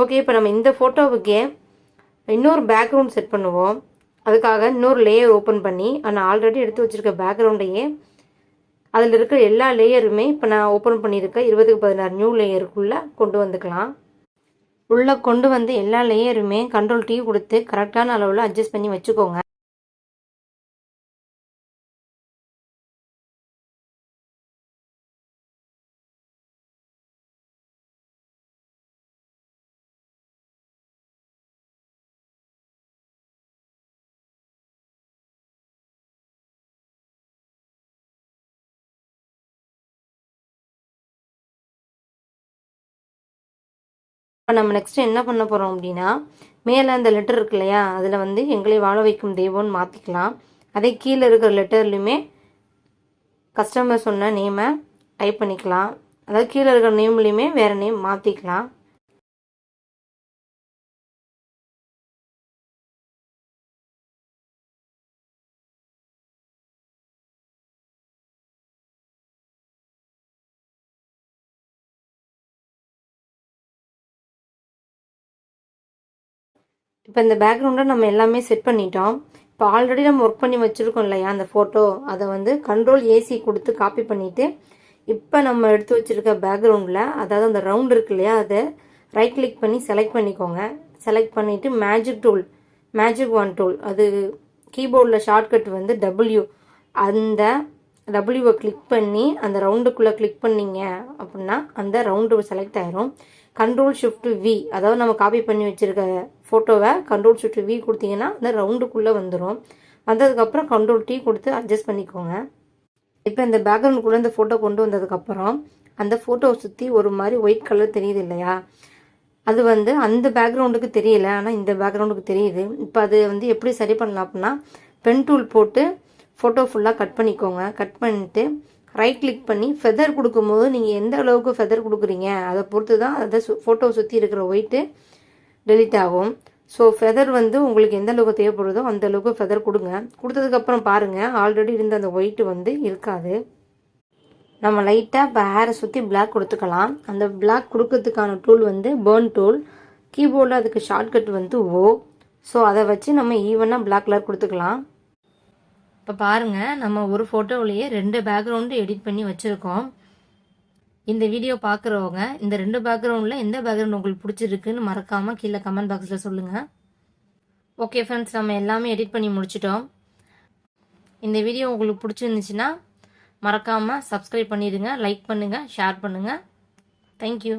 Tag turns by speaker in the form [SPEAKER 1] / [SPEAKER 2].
[SPEAKER 1] Okay, இப்போ நம்ம இந்த ஃபோட்டோவுக்கே இன்னொரு பேக்ரவுண்ட் செட் பண்ணுவோம். அதுக்காக இன்னொரு லேயர் ஓப்பன் பண்ணி நான் ஆல்ரெடி எடுத்து வச்சுருக்க பேக்ரவுண்டையே அதில் இருக்கிற எல்லா லேயருமே இப்போ நான் ஓப்பன் பண்ணியிருக்க 2016 நியூ லேயருக்குள்ளே கொண்டு வந்துக்கலாம். உள்ளே கொண்டு வந்து எல்லா லேயருமே கண்ட்ரோல் T கொடுத்து கரெக்டான அளவில் அட்ஜஸ்ட் பண்ணி வச்சுக்கோங்க. இப்போ நம்ம நெக்ஸ்ட் என்ன பண்ண போகிறோம் அப்படின்னா, மேலே அந்த லெட்டர் இருக்கு இல்லையா, அதில் வந்து எங்களை வாழ வைக்கும் தெய்வம்னு மாற்றிக்கலாம். அதே கீழே இருக்கிற லெட்டர்லையுமே கஸ்டமர் சொன்ன நேமை டைப் பண்ணிக்கலாம். அதாவது கீழே இருக்கிற நேம்லேயுமே வேறு நேம் மாற்றிக்கலாம். இப்போ இந்த பேக்ரவுண்டை நம்ம எல்லாமே செட் பண்ணிட்டோம். இப்போ ஆல்ரெடி நம்ம ஒர்க் பண்ணி வச்சுருக்கோம் இல்லையா அந்த ஃபோட்டோ, அதை வந்து கண்ட்ரோல் AC கொடுத்து காப்பி பண்ணிவிட்டு இப்போ நம்ம எடுத்து வச்சுருக்க பேக்ரவுண்டில், அதாவது அந்த ரவுண்ட் இருக்கு இல்லையா, அதை ரைட் கிளிக் பண்ணி செலக்ட் பண்ணிக்கோங்க. செலக்ட் பண்ணிவிட்டு மேஜிக் ஒன் டூல், அது கீபோர்டில் ஷார்ட்கட் வந்து W, அந்த Wவை கிளிக் பண்ணி அந்த ரவுண்டுக்குள்ளே கிளிக் பண்ணிங்க அப்படின்னா அந்த ரவுண்டு செலக்ட் ஆயிரும். கண்ட்ரோல் ஷிஃப்ட் V, அதாவது நம்ம காப்பி பண்ணி வச்சுருக்க ஃபோட்டோவை கண்ட்ரோல் ஷிஃப்ட் V கொடுத்தீங்கன்னா அந்த ரவுண்டுக்குள்ளே வந்துடும். வந்ததுக்கப்புறம் கண்ட்ரோல் T கொடுத்து அட்ஜஸ்ட் பண்ணிக்கோங்க. இப்போ இந்த பேக்ரவுண்டுக்குள்ளே இந்த ஃபோட்டோ கொண்டு வந்ததுக்கப்புறம் அந்த ஃபோட்டோவை சுற்றி ஒரு மாதிரி ஒயிட் கலர் தெரியுது இல்லையா, அது வந்து அந்த பேக்ரவுண்டுக்கு தெரியல, ஆனால் இந்த பேக்ரவுண்டுக்கு தெரியுது. இப்போ அது வந்து எப்படி சரி பண்ணலாம் அப்படின்னா, பென் டூல் போட்டு ஃபோட்டோ ஃபுல்லாக கட் பண்ணிக்கோங்க. கட் பண்ணிவிட்டு ரைட் கிளிக் பண்ணி ஃபெதர் கொடுக்கும்போது நீங்கள் எந்த அளவுக்கு ஃபெதர் கொடுக்குறீங்க அதை பொறுத்து தான் அதை ஃபோட்டோவை சுற்றி இருக்கிற ஒயிட்டு டெலிட் ஆகும். ஸோ ஃபெதர் வந்து உங்களுக்கு எந்த அளவுக்கு தேவைப்படுதோ அந்த அளவுக்கு ஃபெதர் கொடுங்க. கொடுத்ததுக்கப்புறம் பாருங்கள், ஆல்ரெடி இருந்த அந்த ஒயிட்டு வந்து இருக்காது. நம்ம லைட்டாக இப்போ ஹேரை சுற்றி பிளாக் கொடுத்துக்கலாம். அந்த பிளாக் கொடுக்கறதுக்கான டூல் வந்து பேர்ன் டூல். கீபோர்டில் அதுக்கு ஷார்ட்கட் வந்து O. ஸோ அதை வச்சு நம்ம ஈவனாக பிளாக் கலர் கொடுத்துக்கலாம். இப்போ பாருங்கள், நம்ம ஒரு ஃபோட்டோவிலேயே 2 பேக்ரவுண்டு எடிட் பண்ணி வச்சுருக்கோம். இந்த வீடியோ பார்க்குறவங்க இந்த 2 பேக்ரவுண்டில் எந்த பேக்ரவுண்ட் உங்களுக்கு பிடிச்சிருக்குன்னு மறக்காமல் கீழே கமெண்ட் பாக்ஸில் சொல்லுங்கள். ஓகே ஃப்ரெண்ட்ஸ், நம்ம எல்லாமே எடிட் பண்ணி முடிச்சிட்டோம். இந்த வீடியோ உங்களுக்கு பிடிச்சிருந்துச்சுன்னா மறக்காமல் சப்ஸ்கிரைப் பண்ணிடுங்க, லைக் பண்ணுங்கள், ஷேர் பண்ணுங்கள். தேங்க்யூ.